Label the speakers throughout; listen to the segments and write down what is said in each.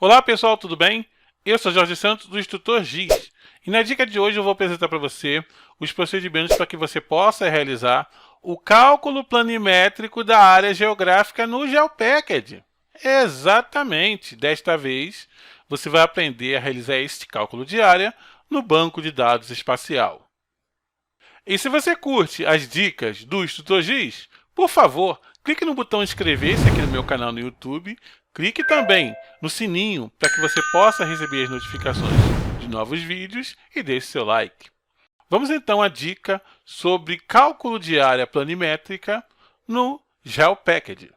Speaker 1: Olá pessoal, tudo bem? Eu sou Jorge Santos do Instrutor GIS e na dica de hoje eu vou apresentar para você os procedimentos para que você possa realizar o cálculo planimétrico da área geográfica no GeoPackage. Exatamente! Desta vez você vai aprender a realizar este cálculo de área no banco de dados espacial. E se você curte as dicas do Instrutor GIS, por favor, clique no botão inscrever-se aqui no meu canal no YouTube. Clique também no sininho para que você possa receber as notificações de novos vídeos e deixe seu like. Vamos então à dica sobre cálculo de área planimétrica no GeoPackage.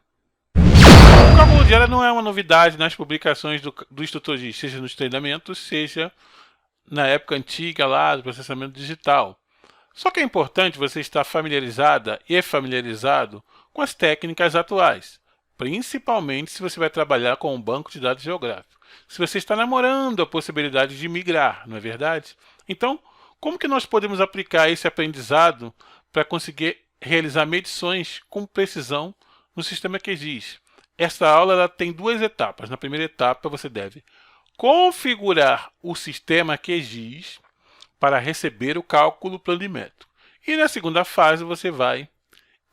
Speaker 1: O cálculo de área não é uma novidade nas publicações do Instrutor GIS, seja nos treinamentos, seja na época antiga lá do processamento digital. Só que é importante você estar familiarizada e familiarizado com as técnicas atuais, principalmente se você vai trabalhar com um banco de dados geográfico. Se você está namorando a possibilidade de migrar, não é verdade? Então, como que nós podemos aplicar esse aprendizado para conseguir realizar medições com precisão no sistema QGIS? Esta aula ela tem duas etapas. Na primeira etapa, você deve configurar o sistema QGIS para receber o cálculo planimétrico. E na segunda fase, você vai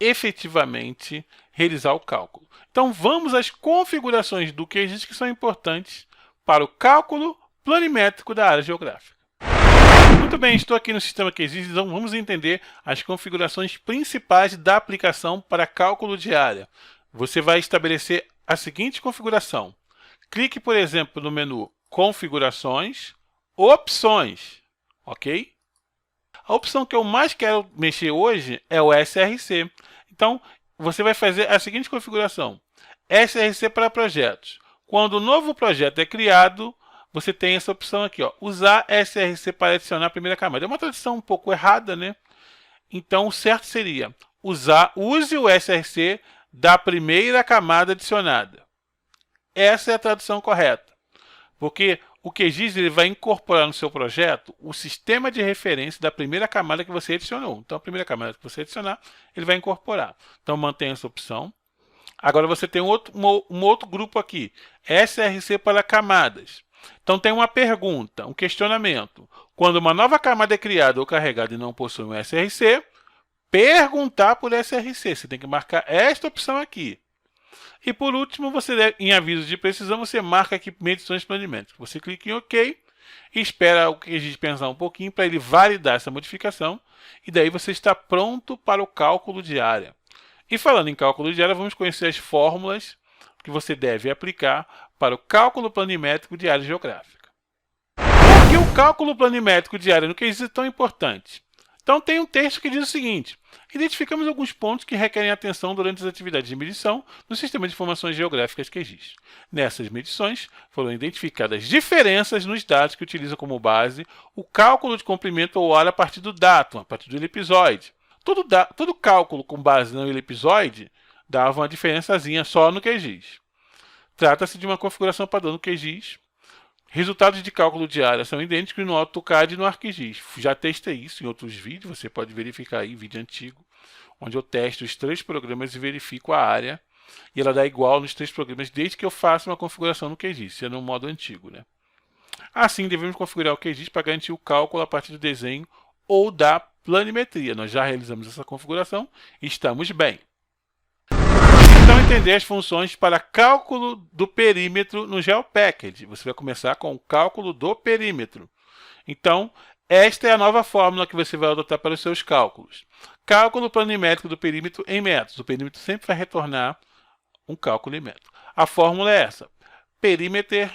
Speaker 1: efetivamente realizar o cálculo. Então, vamos às configurações do QGIS que são importantes para o cálculo planimétrico da área geográfica. Muito bem, estou aqui no sistema QGIS, então vamos entender as configurações principais da aplicação para cálculo de área. Você vai estabelecer a seguinte configuração. Clique, por exemplo, no menu Configurações, Opções. Ok? A opção que eu mais quero mexer hoje é o SRC. Então, você vai fazer a seguinte configuração. SRC para projetos. Quando o novo projeto é criado, você tem essa opção aqui, ó, usar SRC para adicionar a primeira camada. É uma tradução um pouco errada, né? Então, o certo seria use o SRC da primeira camada adicionada. Essa é a tradução correta. Porque o QGIS ele vai incorporar no seu projeto o sistema de referência da primeira camada que você adicionou. Então, a primeira camada que você adicionar, ele vai incorporar. Então, mantenha essa opção. Agora, você tem um outro grupo aqui, SRC para camadas. Então, tem uma pergunta, um questionamento. Quando uma nova camada é criada ou carregada e não possui um SRC, perguntar por SRC. Você tem que marcar esta opção aqui. E por último, em avisos de precisão, você marca aqui medições planimétricas. Você clica em OK e espera o QGIS pensar um pouquinho para ele validar essa modificação. E daí você está pronto para o cálculo de área. E falando em cálculo de área, vamos conhecer as fórmulas que você deve aplicar para o cálculo planimétrico de área geográfica. Por que o cálculo planimétrico de área no QGIS é tão importante? Então tem um texto que diz o seguinte: identificamos alguns pontos que requerem atenção durante as atividades de medição no Sistema de Informações Geográficas QGIS. Nessas medições, foram identificadas diferenças nos dados que utilizam como base o cálculo de comprimento ou área a partir do datum, a partir do ellipsoide. Todo cálculo com base no ellipsoide dava uma diferençazinha só no QGIS. Trata-se de uma configuração padrão no QGIS. Resultados de cálculo de área são idênticos no AutoCAD e no ArcGIS. Já testei isso em outros vídeos, você pode verificar aí, vídeo antigo, onde eu testo os 3 programas e verifico a área. E ela dá igual nos 3 programas, desde que eu faça uma configuração no QGIS, isso é no modo antigo, né? Assim, devemos configurar o QGIS para garantir o cálculo a partir do desenho ou da planimetria. Nós já realizamos essa configuração e estamos bem. Então, entender as funções para cálculo do perímetro no GeoPackage. Você vai começar com o cálculo do perímetro. Então, esta é a nova fórmula que você vai adotar para os seus cálculos. Cálculo planimétrico do perímetro em metros. O perímetro sempre vai retornar um cálculo em metros. A fórmula é essa. Perímetro,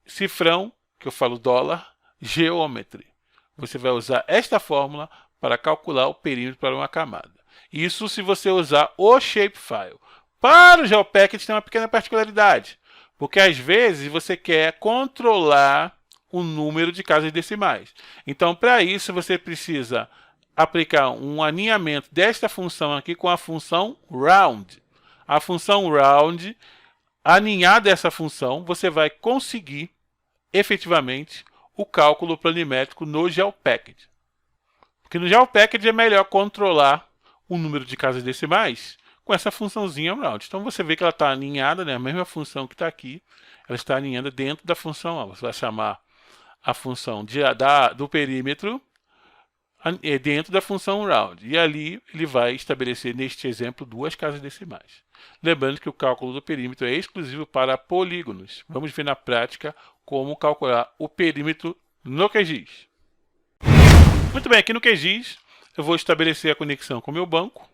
Speaker 1: cifrão, que eu falo dólar, geometry. Você vai usar esta fórmula para calcular o perímetro para uma camada. Isso se você usar o shapefile. Para o GeoPackage tem uma pequena particularidade, porque às vezes você quer controlar o número de casas decimais. Então, para isso, você precisa aplicar um alinhamento desta função aqui com a função round. A função round, alinhada essa função, você vai conseguir efetivamente o cálculo planimétrico no GeoPackage. Porque no GeoPackage é melhor controlar o número de casas decimais com essa funçãozinha round. Então você vê que ela está alinhada, né? A mesma função que está aqui, ela está alinhada dentro da função A. Você vai chamar a função do perímetro dentro da função round. E ali ele vai estabelecer, neste exemplo, duas casas decimais. Lembrando que o cálculo do perímetro é exclusivo para polígonos. Vamos ver na prática como calcular o perímetro no QGIS. Muito bem, aqui no QGIS eu vou estabelecer a conexão com o meu banco.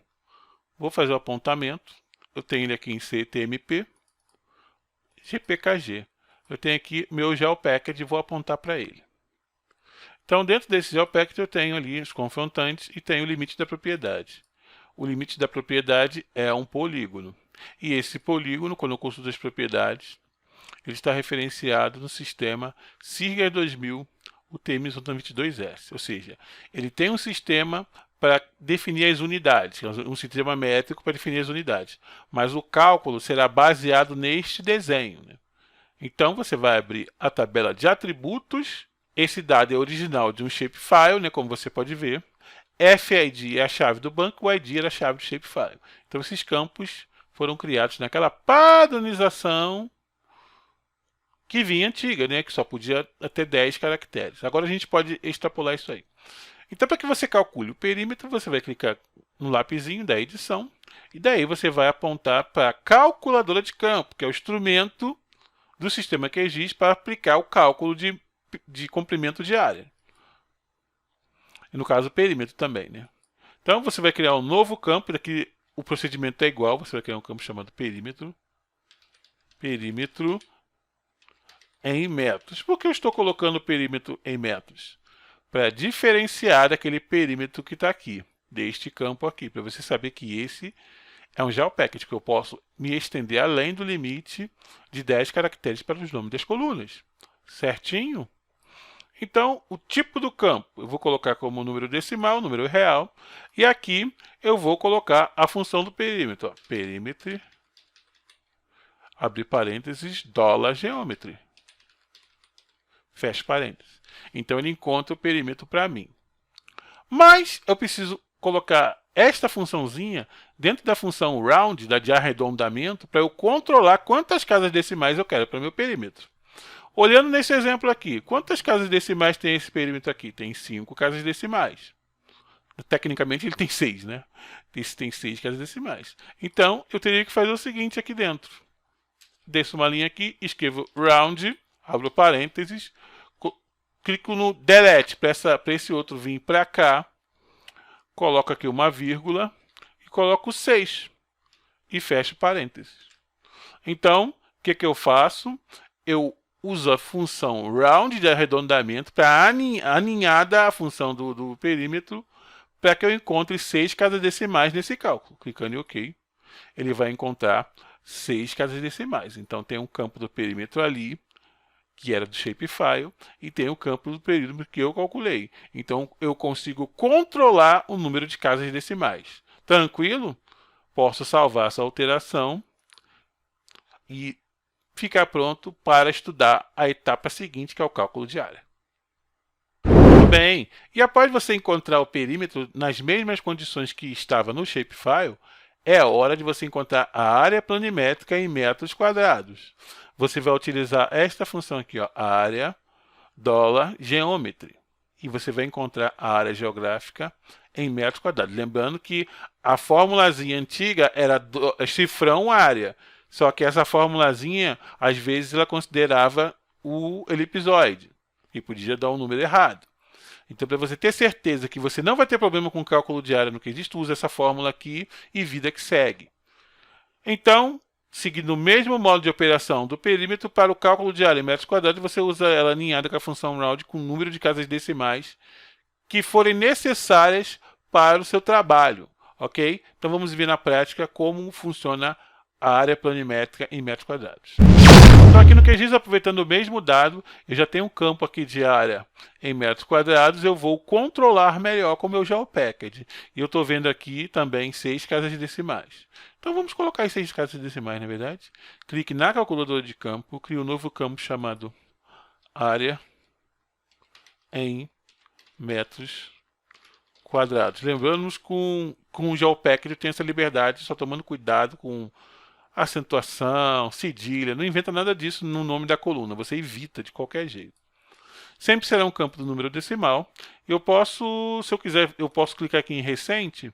Speaker 1: Vou fazer o apontamento. Eu tenho ele aqui em CTMP, GPKG. Eu tenho aqui meu GeoPackage e vou apontar para ele. Então, dentro desse GeoPackage eu tenho ali os confrontantes e tenho o limite da propriedade. O limite da propriedade é um polígono. E esse polígono, quando eu consulto as propriedades, ele está referenciado no sistema SIRGAS 2000 UTM-22S. Ou seja, ele tem um sistema para definir as unidades, um sistema métrico para definir as unidades. Mas o cálculo será baseado neste desenho, né? Então, você vai abrir a tabela de atributos. Esse dado é original de um shapefile, né, como você pode ver. FID é a chave do banco, o ID era a chave do shapefile. Então, esses campos foram criados naquela padronização que vinha antiga, né, que só podia até 10 caracteres. Agora a gente pode extrapolar isso aí. Então, para que você calcule o perímetro, você vai clicar no lapisinho da edição e daí você vai apontar para a calculadora de campo, que é o instrumento do sistema QGIS para aplicar o cálculo de comprimento de área. E no caso, o perímetro também, né? Então, você vai criar um novo campo. Daqui o procedimento é igual. Você vai criar um campo chamado perímetro. Perímetro em metros. Por que eu estou colocando o perímetro em metros? Para diferenciar daquele perímetro que está aqui, deste campo aqui. Para você saber que esse é um GeoPackage, que eu posso me estender além do limite de 10 caracteres para os nomes das colunas. Certinho? Então, o tipo do campo, eu vou colocar como número decimal, número real, e aqui eu vou colocar a função do perímetro. Ó, perímetro, abre parênteses, $geometry. Fecha parênteses. Então, ele encontra o perímetro para mim. Mas eu preciso colocar esta funçãozinha dentro da função round, de arredondamento, para eu controlar quantas casas decimais eu quero para o meu perímetro. Olhando nesse exemplo aqui, quantas casas decimais tem esse perímetro aqui? Tem 5 casas decimais. Tecnicamente ele tem 6, né? Esse tem 6 casas decimais. Então, eu teria que fazer o seguinte aqui dentro. Desço uma linha aqui, escrevo round, abro parênteses, clico no delete para esse outro vir para cá, coloco aqui uma vírgula e coloco 6 e fecho parênteses. Então, o que eu faço? Eu uso a função round de arredondamento para aninhada a função do perímetro para que eu encontre 6 casas decimais nesse cálculo. Clicando em OK, ele vai encontrar 6 casas decimais. Então tem um campo do perímetro ali, que era do shapefile, e tem o campo do perímetro que eu calculei. Então eu consigo controlar o número de casas decimais. Tranquilo? Posso salvar essa alteração e ficar pronto para estudar a etapa seguinte, que é o cálculo de área. Muito bem, e após você encontrar o perímetro nas mesmas condições que estava no shapefile, é hora de você encontrar a área planimétrica em metros quadrados. Você vai utilizar esta função aqui, ó, área $geometry, e você vai encontrar a área geográfica em metros quadrados. Lembrando que a formulazinha antiga era cifrão área. Só que essa formulazinha, às vezes, ela considerava o elipsoide e podia dar um número errado. Então, para você ter certeza que você não vai ter problema com o cálculo de área no QGIS, tu usa essa fórmula aqui e vida que segue. Então, seguindo o mesmo modo de operação do perímetro para o cálculo de área em metros quadrados, você usa ela alinhada com a função round com o número de casas decimais que forem necessárias para o seu trabalho. Ok? Então, vamos ver na prática como funciona a área planimétrica em metros quadrados. Então aqui no QGIS, aproveitando o mesmo dado, eu já tenho um campo aqui de área em metros quadrados, eu vou controlar melhor com o meu GeoPackage. E eu estou vendo aqui também 6 casas decimais. Então vamos colocar as 6 casas decimais, na verdade. Clique na calculadora de campo, crio um novo campo chamado área em metros quadrados. Lembrando com com o GeoPacket eu tenho essa liberdade, só tomando cuidado com acentuação, cedilha, não inventa nada disso no nome da coluna, você evita de qualquer jeito. Sempre será um campo do número decimal. Eu posso, se eu quiser, eu posso clicar aqui em recente,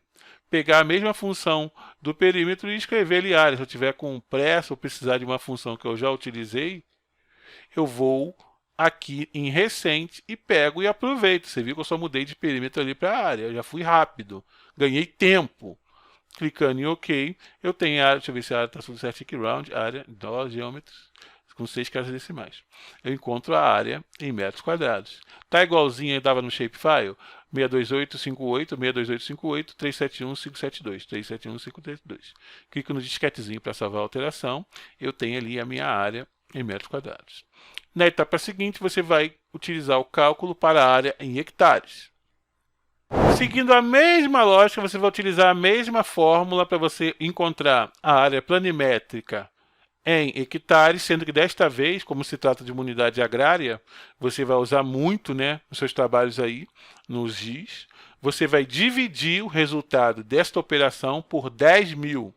Speaker 1: pegar a mesma função do perímetro e escrever ali área. Se eu tiver com pressa ou precisar de uma função que eu já utilizei, eu vou aqui em recente e pego e aproveito. Você viu que eu só mudei de perímetro ali para área, eu já fui rápido, ganhei tempo. Clicando em OK, eu tenho a área, deixa eu ver se a área está tudo certo aqui, round, área, $geometry, com 6 casas decimais. Eu encontro a área em metros quadrados. Tá igualzinho estava no shapefile? 62858, 62858, 371572, 371572. Clico no disquetezinho para salvar a alteração. Eu tenho ali a minha área em metros quadrados. Na etapa seguinte, você vai utilizar o cálculo para a área em hectares. Seguindo a mesma lógica, você vai utilizar a mesma fórmula para você encontrar a área planimétrica em hectares, sendo que desta vez, como se trata de uma unidade agrária, você vai usar muito, né, nos seus trabalhos aí, nos GIS. Você vai dividir o resultado desta operação por 10.000.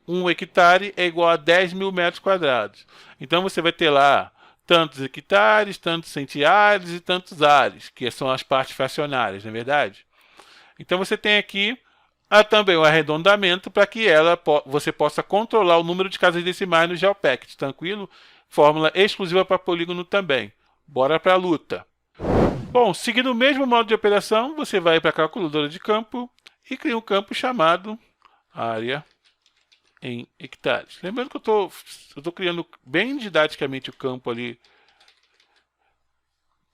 Speaker 1: 1 hectare é igual a 10.000 metros quadrados. Então você vai ter lá tantos hectares, tantos centiares e tantos ares, que são as partes fracionárias, não é verdade? Então você tem aqui também o arredondamento para que você possa controlar o número de casas decimais no GeoPacket, tranquilo? Fórmula exclusiva para polígono também. Bora para a luta. Bom, seguindo o mesmo modo de operação, você vai para a calculadora de campo e cria um campo chamado área em hectares. Lembrando que eu estou criando bem didaticamente o campo ali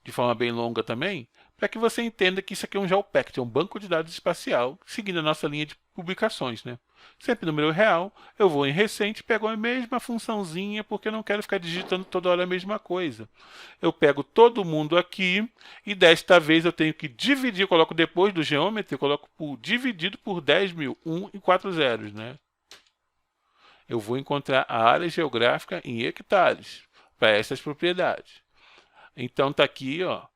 Speaker 1: de forma bem longa também, para que você entenda que isso aqui é um GeoPacket, é um banco de dados espacial, seguindo a nossa linha de publicações, né? Sempre número real, eu vou em recente, pego a mesma funçãozinha, porque eu não quero ficar digitando toda hora a mesma coisa. Eu pego todo mundo aqui, e desta vez eu tenho que dividir, eu coloco depois do Geometry, eu coloco dividido por 10.000, 1 e 4 zeros, né? Eu vou encontrar a área geográfica em hectares, para essas propriedades. Então está aqui, ó.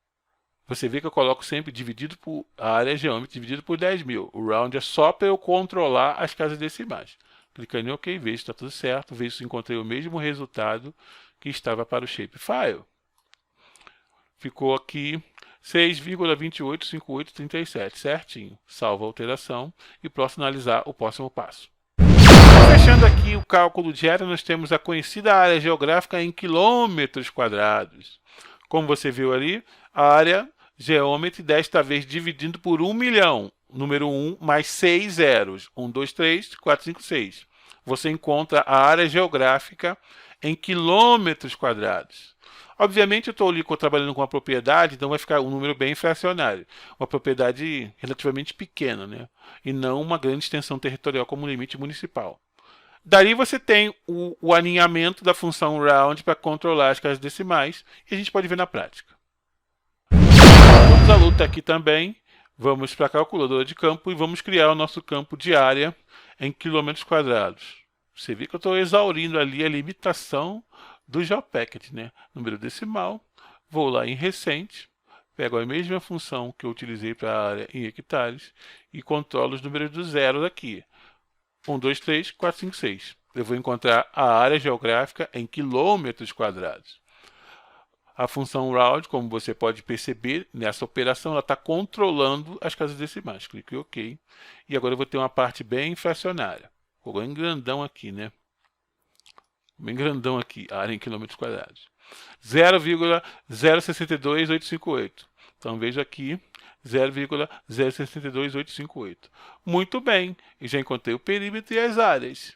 Speaker 1: Você vê que eu coloco sempre dividido por a área geometry, dividido por 10.000. O round é só para eu controlar as casas decimais. Clicando em OK, vejo se está tudo certo, vejo se encontrei o mesmo resultado que estava para o shapefile. Ficou aqui 6,285837, certinho. Salvo a alteração e posso analisar o próximo passo. Fechando aqui o cálculo de área, nós temos a conhecida área geográfica em quilômetros quadrados. Como você viu ali, a área geometry desta vez dividindo por 1 milhão. Número 1 mais 6 zeros. 1, 2, 3, 4, 5, 6. Você encontra a área geográfica em quilômetros quadrados. Obviamente eu estou trabalhando com uma propriedade, então vai ficar um número bem fracionário. Uma propriedade relativamente pequena, né? E não uma grande extensão territorial como o limite municipal. Dali você tem o alinhamento da função round para controlar as casas decimais, e a gente pode ver na prática. Vamos à luta aqui também. Vamos para a calculadora de campo e vamos criar o nosso campo de área em quilômetros quadrados. Você vê que eu estou exaurindo ali a limitação do GeoPacket, né? Número decimal, vou lá em recente, pego a mesma função que eu utilizei para a área em hectares e controlo os números do zero aqui. 1, 2, 3, 4, 5, 6. Eu vou encontrar a área geográfica em quilômetros quadrados. A função round, como você pode perceber, nessa operação ela está controlando as casas decimais. Clique em OK. E agora eu vou ter uma parte bem fracionária. Ficou bem grandão aqui, né? Bem grandão aqui, a área em quilômetros quadrados. 0,062858. Então veja aqui, 0,062858. Muito bem, eu já encontrei o perímetro e as áreas.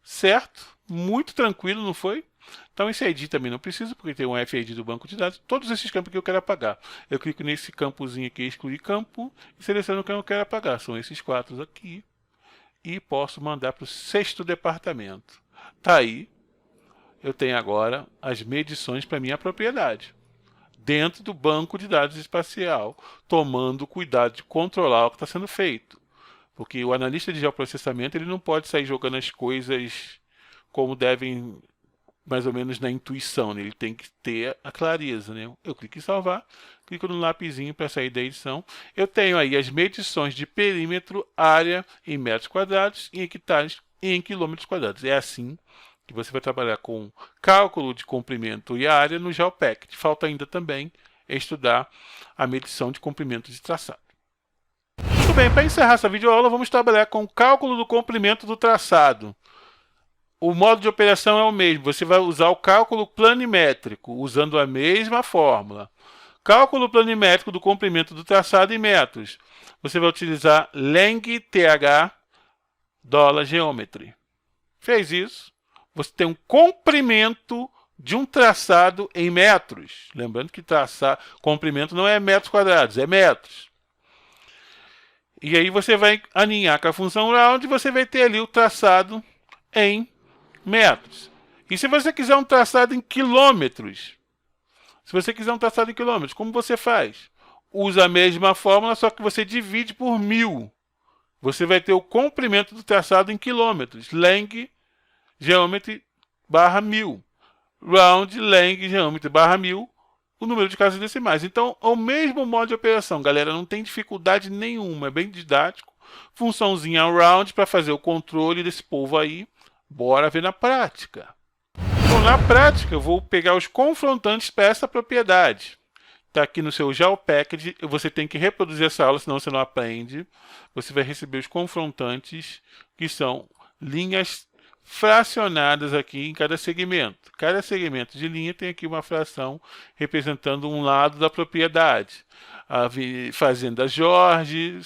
Speaker 1: Certo? Muito tranquilo, não foi? Então esse ID também não precisa, porque tem um FID do banco de dados. Todos esses campos que eu quero apagar. Eu clico nesse campozinho aqui, excluir campo, e seleciono o que eu quero apagar. São esses 4 aqui. E posso mandar para o 6º departamento. Tá aí. Eu tenho agora as medições para minha propriedade, dentro do banco de dados espacial, tomando cuidado de controlar o que está sendo feito. Porque o analista de geoprocessamento ele não pode sair jogando as coisas como devem, mais ou menos na intuição, né? Ele tem que ter a clareza, né? Eu clico em salvar, clico no lapisinho para sair da edição. Eu tenho aí as medições de perímetro, área em metros quadrados, em hectares e em quilômetros quadrados. É assim que você vai trabalhar com cálculo de comprimento e área no GeoPacket. Falta ainda também estudar a medição de comprimento de traçado. Muito bem, para encerrar essa videoaula, vamos trabalhar com o cálculo do comprimento do traçado. O modo de operação é o mesmo, você vai usar o cálculo planimétrico, usando a mesma fórmula. Cálculo planimétrico do comprimento do traçado em metros. Você vai utilizar length $geometry. Fez isso, você tem um comprimento de um traçado em metros. Lembrando que comprimento não é metros quadrados, é metros. E aí você vai alinhar com a função round e você vai ter ali o traçado em metros. E se você quiser um traçado em quilômetros? Se você quiser um traçado em quilômetros, como você faz? Usa a mesma fórmula, só que você divide por 1000. Você vai ter o comprimento do traçado em quilômetros. Length geometry barra 1000. Round length geometry barra 1000. O número de casas decimais. Então, é o mesmo modo de operação, galera. Não tem dificuldade nenhuma. É bem didático. Funçãozinha round para fazer o controle desse povo aí. Bora ver na prática. Então, na prática, eu vou pegar os confrontantes para essa propriedade. Está aqui no seu GeoPacket. Você tem que reproduzir essa aula, senão você não aprende. Você vai receber os confrontantes, que são linhas fracionadas aqui em cada segmento. Cada segmento de linha tem aqui uma fração representando um lado da propriedade. A Fazenda Jorge,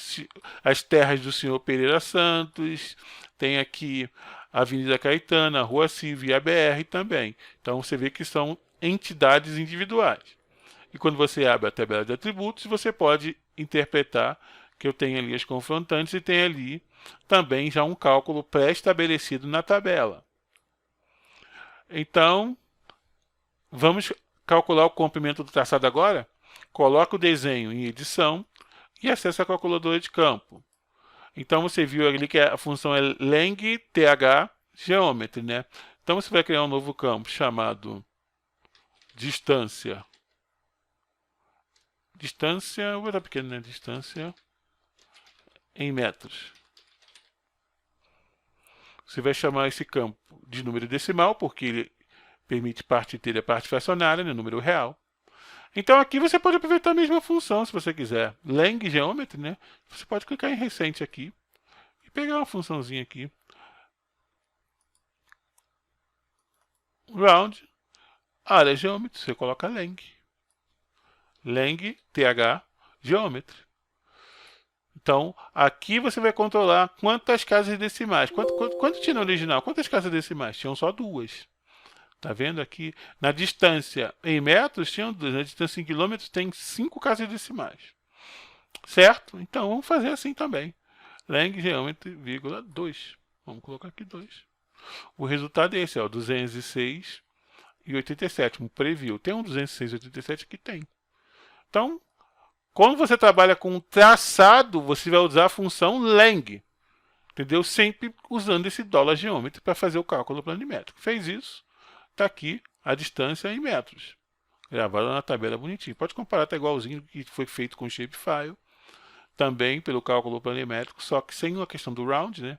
Speaker 1: as terras do senhor Pereira Santos, tem aqui a Avenida Caetana, a Rua Silva e a BR também. Então você vê que são entidades individuais. E quando você abre a tabela de atributos, você pode interpretar que eu tenho ali as confrontantes e tem ali também já um cálculo pré-estabelecido na tabela. Então, vamos calcular o comprimento do traçado agora? Coloca o desenho em edição e acessa a calculadora de campo. Então, você viu ali que a função é length geometry, né? Então, você vai criar um novo campo chamado distância. Distância, vou botar pequeno, né? Distância em metros. Você vai chamar esse campo de número decimal, porque ele permite parte inteira e parte fracionária, né, número real. Então aqui você pode aproveitar a mesma função, se você quiser. Length geometry, né? Você pode clicar em recente aqui e pegar uma funçãozinha aqui. Round, área geometry, você coloca length. Length geometry. Então, aqui você vai controlar quantas casas decimais. Quanto tinha no original? Quantas casas decimais? Tinham só 2. Tá vendo aqui? Na distância em metros, tinham 2. Na distância em quilômetros, tem 5 casas decimais. Certo? Então, vamos fazer assim também. Length geometry, vírgula 2. Vamos colocar aqui 2. O resultado é esse, ó, 206,87. Um preview. Tem um 206,87 aqui? Tem. Então, quando você trabalha com traçado, você vai usar a função leng, entendeu? Sempre usando esse $geometry para fazer o cálculo planimétrico. Fez isso, está aqui a distância em metros. Gravado na tabela bonitinho. Pode comparar, tá igualzinho que foi feito com o Shapefile. Também pelo cálculo planimétrico, só que sem a questão do round, né?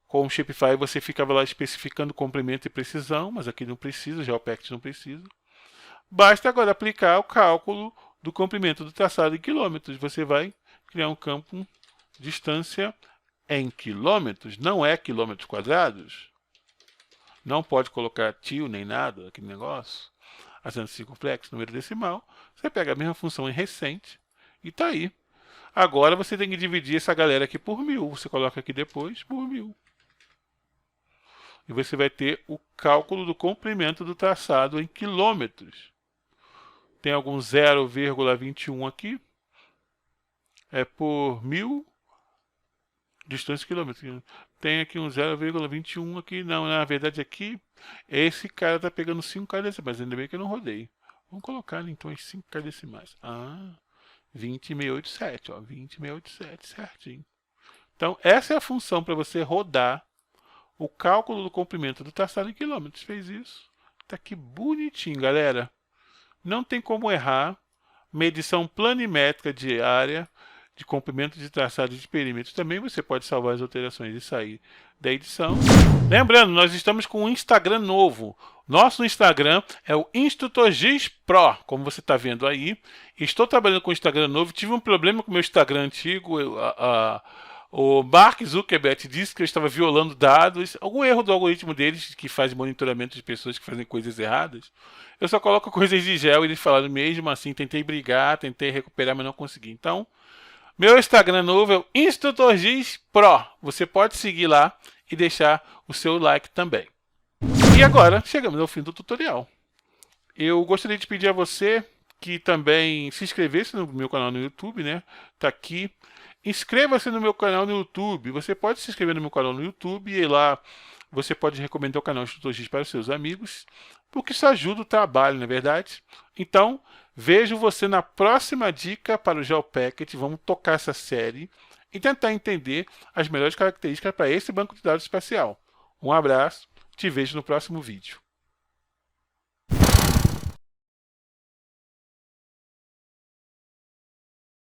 Speaker 1: Com o Shapefile você ficava lá especificando comprimento e precisão, mas aqui não precisa, já o GeoPacket não precisa. Basta agora aplicar o cálculo do comprimento do traçado em quilômetros. Você vai criar um campo distância em quilômetros, não é quilômetros quadrados. Não pode colocar tio nem nada, aquele negócio. Acento circunflexo, número decimal. Você pega a mesma função em recente e está aí. Agora você tem que dividir essa galera aqui por 1000. Você coloca aqui depois por 1000. E você vai ter o cálculo do comprimento do traçado em quilômetros. Tem algum 0,21 aqui. É por 1000 distância quilômetros. Tem aqui um 0,21 aqui. Não, na verdade aqui, esse cara está pegando 5k decimais. Ainda bem que eu não rodei. Vamos colocar então as 5k decimais. 20,687. 20,687, certinho. Então, essa é a função para você rodar o cálculo do comprimento do traçado em quilômetros. Fez isso. Está aqui bonitinho, galera. Não tem como errar. medição planimétrica diária de comprimento de traçado de perímetro. Também você pode salvar as alterações e sair da edição. Lembrando, nós estamos com um Instagram novo. Nosso Instagram é o Instrutor Giz Pro, como você está vendo aí. Estou trabalhando com o Instagram novo. Tive um problema com o meu Instagram antigo. O Mark Zuckerberg disse que eu estava violando dados. Algum erro do algoritmo deles que faz monitoramento de pessoas que fazem coisas erradas. Eu só coloco coisas de gel e eles falaram mesmo assim. Tentei brigar, tentei recuperar, mas não consegui. Então, meu Instagram novo é o Instrutor Giz Pro. Você pode seguir lá e deixar o seu like também. E agora, chegamos ao fim do tutorial. Eu gostaria de pedir a você que também se inscrevesse no meu canal no YouTube, né? Tá aqui. Inscreva-se no meu canal no YouTube. Você pode se inscrever no meu canal no YouTube e lá você pode recomendar o canal Instrutor Giz para os seus amigos, porque isso ajuda o trabalho, não é verdade? Então, vejo você na próxima dica para o GeoPacket. Vamos tocar essa série e tentar entender as melhores características para esse banco de dados espacial. Um abraço, te vejo no próximo vídeo.